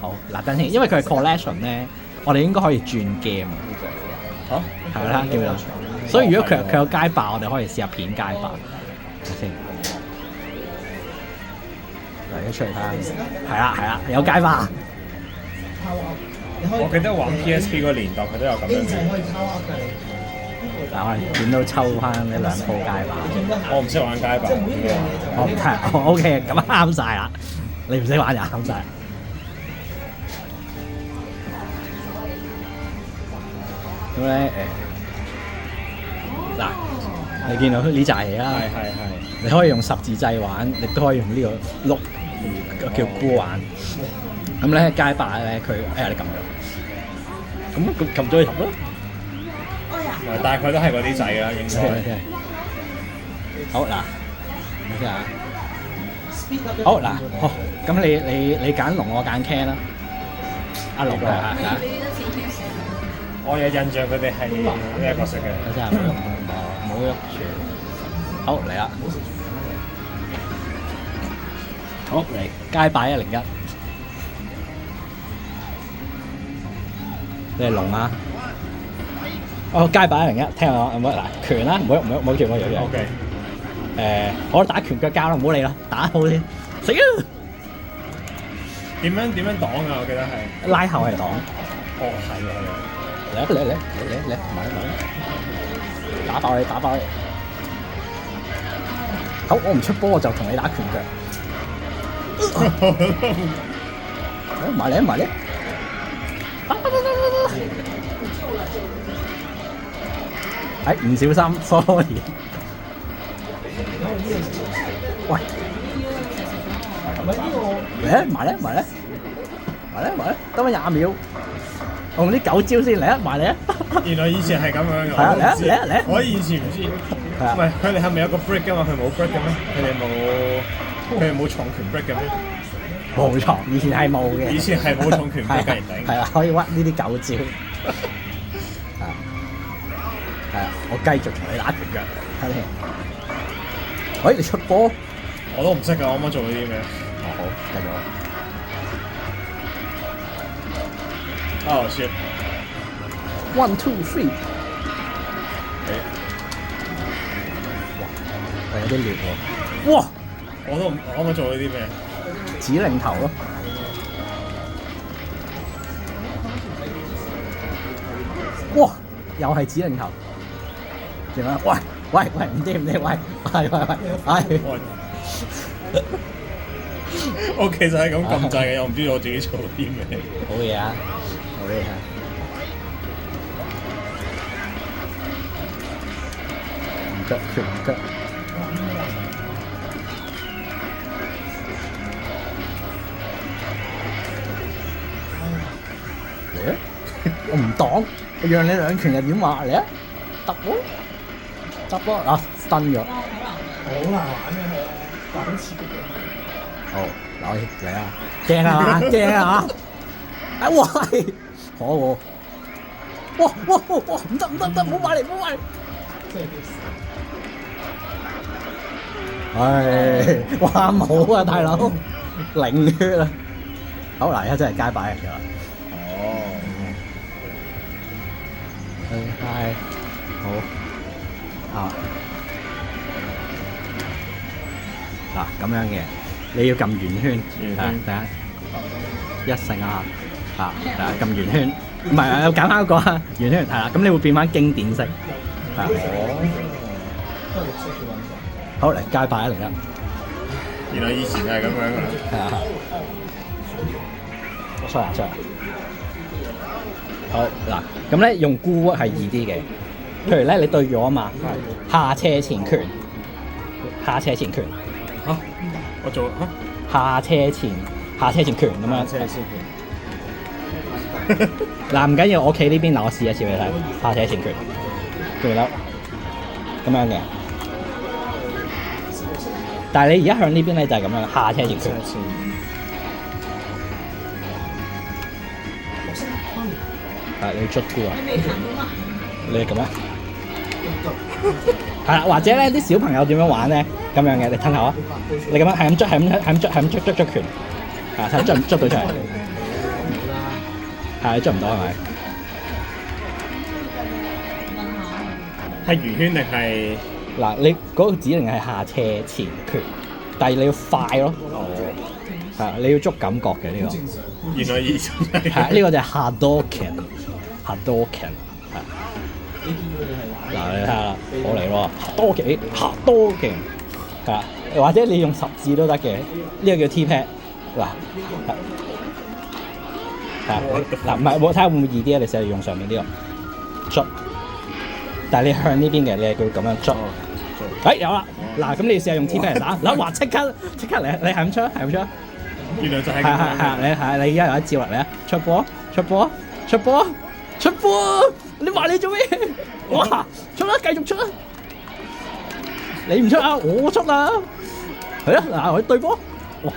好嗱，等先，因為佢係 collection 咧，我哋應該可以轉 game 嚇係啦，見唔見到？所以如果佢有街霸，我哋可以試下片街霸，睇先。嚟咗出嚟睇下，係啦，有街霸。我記得玩 PSP 嗰個年代，佢都有咁樣嘅。嗱，我哋點都抽翻呢兩鋪街霸。我唔識玩街霸，我唔睇，我 OK，咁啱晒啦。你唔識玩就啱晒。咁咧嗱，你見到呢扎嘢啦，係。你可以用十字掣玩，亦都可以用呢個碌叫箍玩。咁咧街霸咧，佢你撳咗，咁佢撳咗入咯。大概都係嗰啲掣啦，應該。好嗱，睇下。好嗱，好咁你揀龍，我揀 Ken 啦。阿龍係。我有印象佢哋係咩角色嘅？真係冇喐住。好嚟啦！好嚟街霸101。你係龍啊！哦，街霸101，聽我講，唔好嗱拳啦，唔好叫我樣。OK。我打拳腳交啦，唔好理啦，打好先。死啊！點樣擋啊？我記得係拉後係擋。哦，係啊。嚟，埋，打爆你！好，我唔出波，我就同你打拳腳。埋嚟！唔小心 ，sorry。喂，埋嚟，得返20秒。我用啲9招先嚟啊！埋嚟啊！原來以前係咁樣嘅。係啊，嚟！我以前唔知。唔係，佢哋係咪有個 break 㗎嘛？佢冇 break 嘅咩？佢哋冇重拳 break 嘅咩？冇錯，以前係冇嘅。以前係冇重拳 break 嘅人頂。係啊，可以屈呢啲9招。係啊，我繼續同你打拳腳。睇你。喂，你出波？我都唔識㗎，我啱啱做咗啲咩？好，繼續。Oh shit! 1, 2, 3。哇，有啲亂喎。哇！我啱啱做咗啲咩？指令頭咯。哇！又係指令頭。點啊？喂，唔掂，喂。我其實係咁撳掣嘅，我唔知我自己做啲咩。好嘢啊！拳腳。嚟啊！我唔擋，我讓你兩拳又點話嚟啊？揼喎啊！stun咗。好難玩嘅係啊，但係好刺激嘅。好，嚟啊！驚啊！哎喂，可喎！哇！唔得，唔好埋嚟！唉，哇冇啊，大佬，0血啊！好嗱，而家真係街霸入咗啦。哦。係，好。嗱咁樣嘅，你要撳圓圈，第一勝啊！撳圓圈，唔係我揀翻嗰個啊，圓圈係啦，咁你會變翻經典式，好嚟街霸101。原來以前係咁樣㗎。係啊。出嚟。好嗱，咁咧用箍係易啲嘅，譬如咧你對咗啊嘛，下斜前拳。嚇！我做下斜前拳咁樣。嗱唔緊要，我企呢邊，嗱我試一次俾你睇，下斜前拳，記唔記得？咁樣嘅。但係你而家向呢邊咧就係咁樣，下斜前拳。你捽菇啊？你係咁啊？係啦，或者咧啲小朋友點樣玩咧？咁樣嘅，你褪後啊！你咁樣係咁捽拳，係咁捽拳，係睇捽唔捽到出嚟？係你捉唔到係咪？係圓圈定係？嗱，你嗰個指令係下斜前拳，但係你要快咯，哦，係你要捉感覺嘅呢個。原來意思係係呢個就係 Hadouken，Hadouken 係。嗱你睇下啦，我嚟咯，Hadouken，係啦，或者你用十字都得嘅，呢個叫 T-pad，嗱係嗱唔係我睇下會唔會易啲啊？你試下用上面呢個捽，但係你向呢邊嘅，你係會咁樣捽。有啦，嗱咁你試下用 T-pad 嚟打，嗱哇即刻嚟，你係咁出，係咁出。原來就係係你而家有一招啦，嚟啊！出波！你話你做咩？哇！出啦，繼續出啦！你唔出啊，我出啊！係啊，嗱，我對波，哇！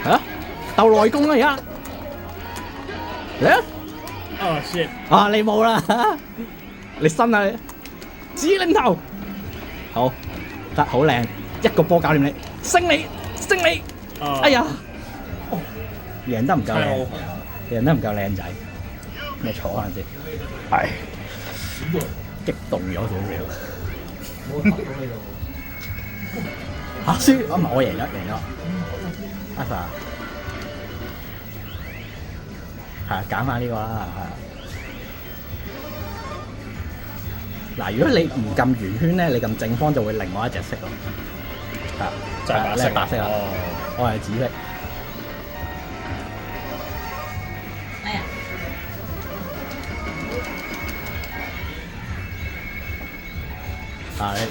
係啊，鬥內功啦而家，嚟啊！哦 shit！啊，你冇啦，你新啊你，指令頭，好得好靚，一個波搞掂你，勝利！哎呀，贏得唔夠靚，贏得唔夠靚仔，咩坐下先？係激動咗少少。嚇輸啊！唔係我贏咗。阿 Sa 係揀翻呢個啦，係。嗱，如果你唔撳圓圈咧，你撳正方就會另外一隻色咯。係，就係你係白色啊！我係紫色。哎呀！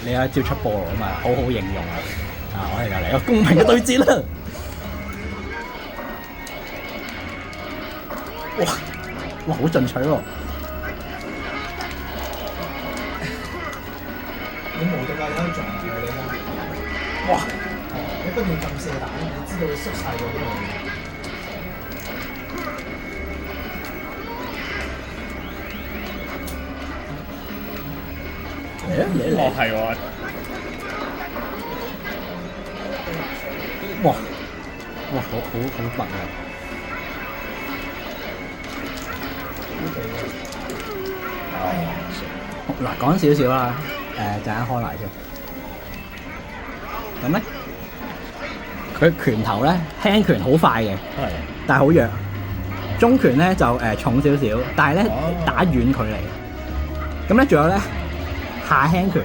你有一招出波羅啊嘛，好好形容啊！我哋就嚟個公平嘅對戰啦！哇，好進取喎！你無敵啊！你可以撞住佢哋啦。哇！你不斷撳射彈，你知道佢縮晒咗邊度。嚟哦係喎，哇！好密啊！嗱，講少少啦，陣間開埋先。咁咧，佢拳頭咧輕拳好快嘅，係但係好弱。中拳咧就重少少，但係咧打遠距離。咁咧仲有咧下輕拳、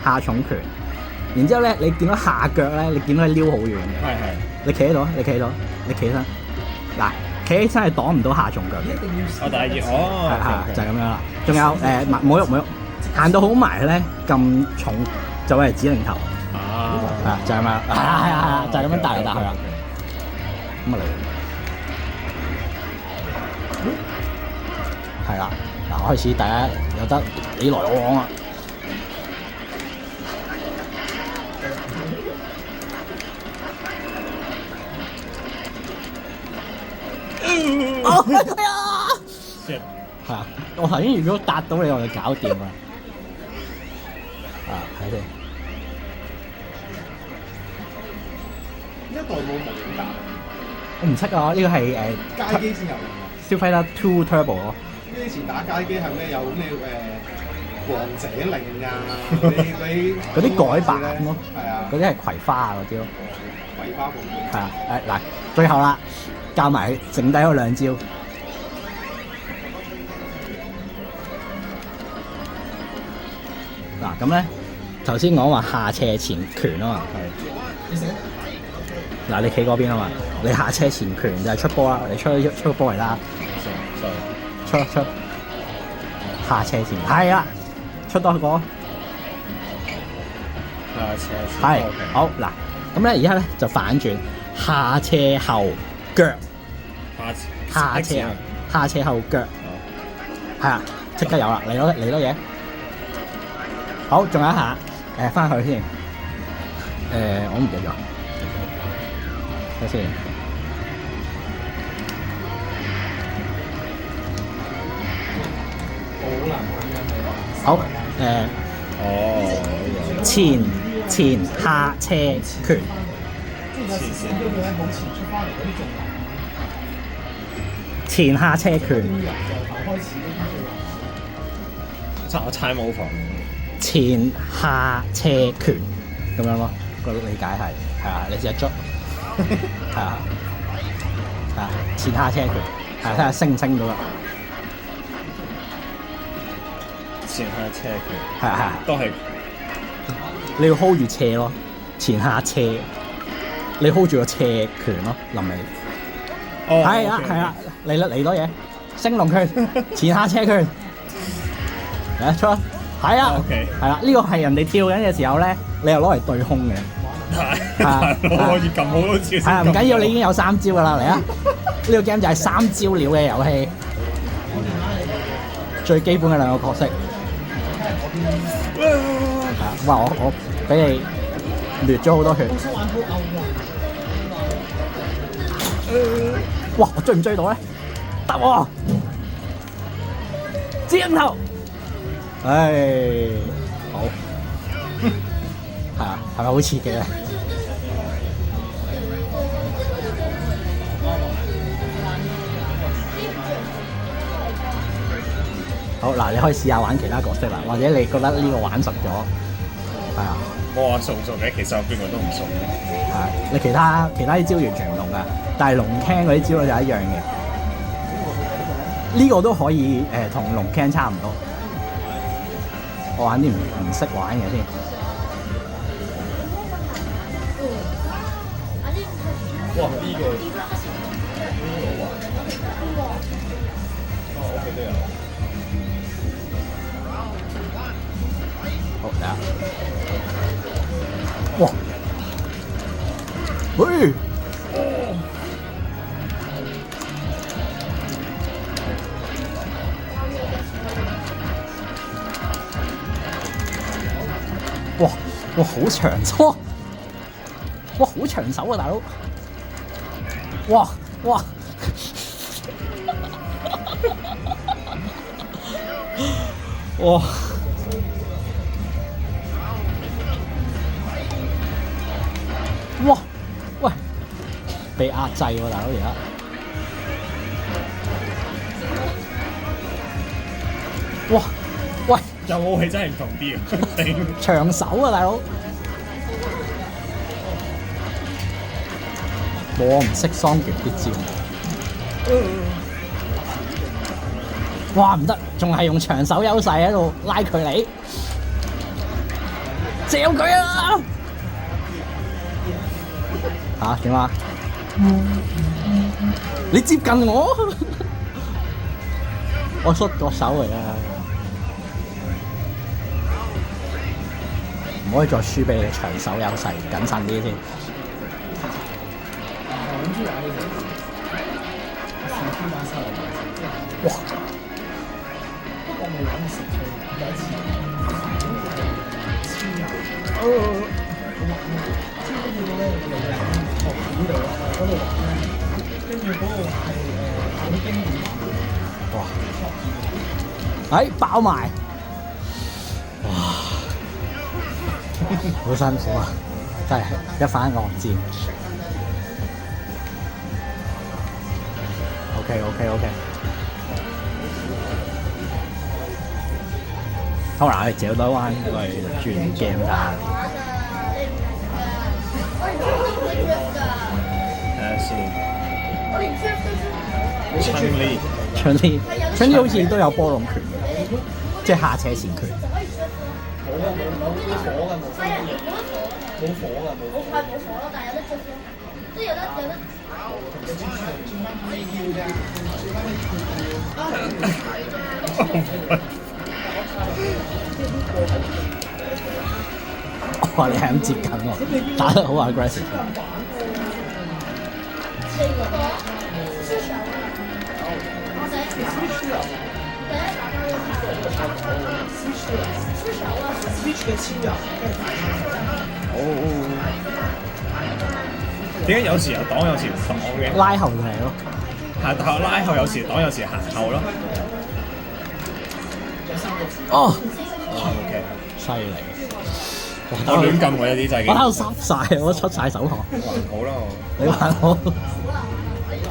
下重拳，然之後咧你見到下腳咧，你見到佢撩好遠嘅。係。你企喺度，你企起身。嗱，企起身係擋唔到下重腳嘅。我第二就係咁樣啦。仲有冇喐，行到好埋咧，咁重就係指令頭。就係咁樣。就係咁樣打嚟打去啦。咁啊嚟。係啦，嗱開始大家有得你來我往啦。係啊！係啊！我頭先如果答到你，我就搞掂啦。睇先。呢一代冇無影彈，我唔識啊！呢個係街機先有。消費得 Two Turbo 咯。以前打街機係咩？有咩王者令啊？嗰啲改版咯。係啊。嗰啲係葵花啊嗰啲咯。葵花寶貝。係啊！嗱，最後啦，教埋剩低嗰兩招。嗱咁咧，頭先講話下斜前拳啊嘛。係。你寫？嗱，你企嗰邊啊嘛，你下斜前拳就係出波啦，你出個波嚟啦。出下斜前，係啊，出多個。下斜前。係，好嗱，咁咧而家咧就反轉下斜後腳。下斜後腳。係啊，即刻有啦，嚟多嘢。好，仲有一下，翻去先。我唔記得咗。睇先。好，前下斜拳。即係有時醒咗佢喺冇前出翻嚟嗰啲仲難。前下車拳，我猜冇房。前下車拳咁樣咯，個理解係啊，你試下捽係啊，前下車拳係睇下升唔升到啦，前下車拳係啊，都係你要 hold 住斜咯，前下車，你 hold 住個斜拳咯，臨尾。哦，係啊 OK，係啊，嚟啦嚟多嘢，升龍拳，前下車拳，嚟啊出啊，係啊 OK 係啦，呢個係人哋跳緊嘅時候咧，你又攞嚟對空嘅，大佬可以撳好多次先撳到。係啊唔緊要，你已經有3招噶啦，嚟啊！呢個 game 就係3招料嘅遊戲，最基本嘅2個角色。哇！我俾你掠咗好多血。哇！我追唔追到咧？得喎！鏡頭。唉，好。係啊，係咪好刺激咧？好嗱，你可以試下玩其他角色啦，或者你覺得呢個玩實咗，係啊。我話熟唔熟嘅，其實我邊個都唔熟嘅。係，你其他啲招完全唔同㗎，但係龍 can 嗰啲招就一樣嘅。呢、個都可以同龍 can 差唔多。我玩啲唔識玩嘅先。哇！呢個我屋企都有。好嚟啊！哇！喂！哇！哇！好長手！哇！好長手啊，大佬！哇！哇！哇！哇！喂，被壓制喎，大佬而家。哇！喂，有武器真係唔同啲啊！頂長手啊，大佬。我唔識桑傑啲招。哇！唔得，仲係用長手優勢喺度拉距離。嚼佢啊！嚇點啊？你接近我，我摔個手嚟啊！唔可以再輸俾你長手優勢，謹慎啲先。哇！哇！哎，爆埋！哇！好辛苦啊，真係一番惡戰。OK。好啦，我哋走多彎去轉 game 睇下。睇下先。春呢好似都有波龍拳嘅，即係下斜前拳。冇火咯，但係有得捽咯，即係有得。哇！你係咁接近喎，打得好 aggressive。點解有時又擋，有時唔擋嘅？拉後嚟咯。係，但係拉後有時擋，有時行後咯。哦。OK。犀利。我亂撳喎，有啲掣嘅。我喺度濕晒，我出晒手汗。還好啦，你還好。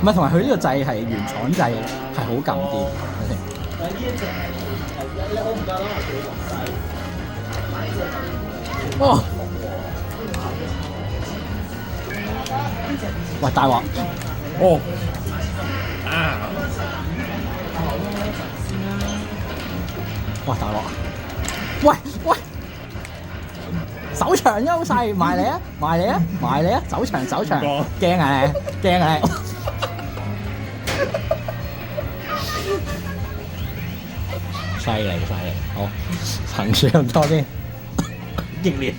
唔係同埋佢呢個掣係原廠掣，係好撳啲。哦！喂，大鑊！哦啊！哇，大鑊！喂喂！手長優勢，埋嚟啊！埋嚟啊！埋嚟啊！手長手長，驚啊你！驚啊你！犀利犀利，好，行住咁多先，激烈。